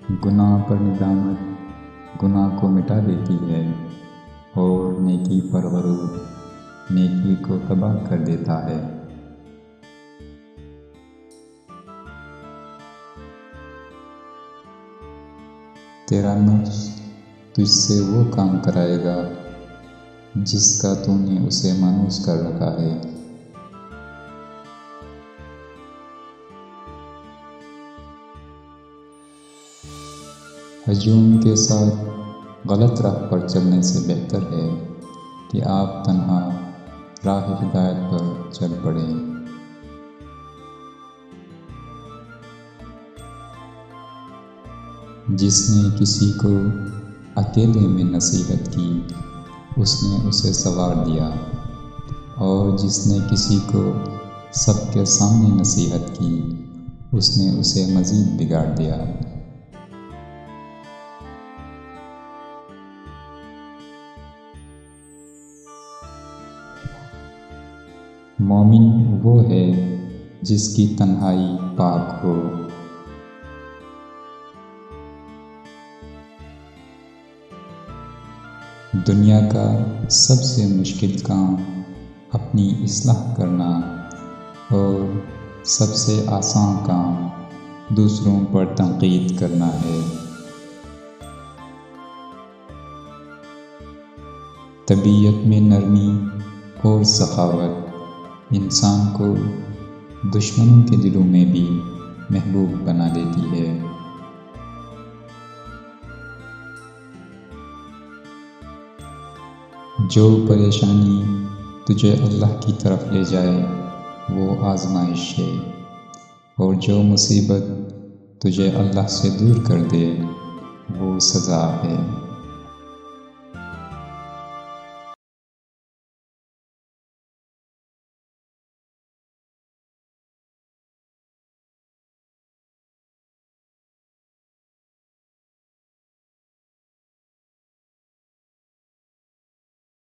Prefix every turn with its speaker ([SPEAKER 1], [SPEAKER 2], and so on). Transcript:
[SPEAKER 1] گناہ پر ندامت گناہ کو مٹا دیتی ہے اور نیکی پر غرور نیکی کو تباہ کر دیتا ہے۔ تیرا نفس تجھ سے وہ کام کرائے گا جس کا تو نے اسے مانوس کر رکھا ہے۔ ہجوم کے ساتھ غلط راہ پر چلنے سے بہتر ہے کہ آپ تنہا راہ ہدایت پر چل پڑیں۔ جس نے کسی کو اکیلے میں نصیحت کی اس نے اسے سنوار دیا، اور جس نے کسی کو سب کے سامنے نصیحت کی اس نے اسے مزید بگاڑ دیا۔ مومن وہ ہے جس کی تنہائی پاک ہو۔ دنیا کا سب سے مشکل کام اپنی اصلاح کرنا اور سب سے آسان کام دوسروں پر تنقید کرنا ہے۔ طبیعت میں نرمی اور سخاوت انسان کو دشمنوں کے دلوں میں بھی محبوب بنا دیتی ہے۔ جو پریشانی تجھے اللہ کی طرف لے جائے وہ آزمائش ہے، اور جو مصیبت تجھے اللہ سے دور کر دے وہ سزا ہے۔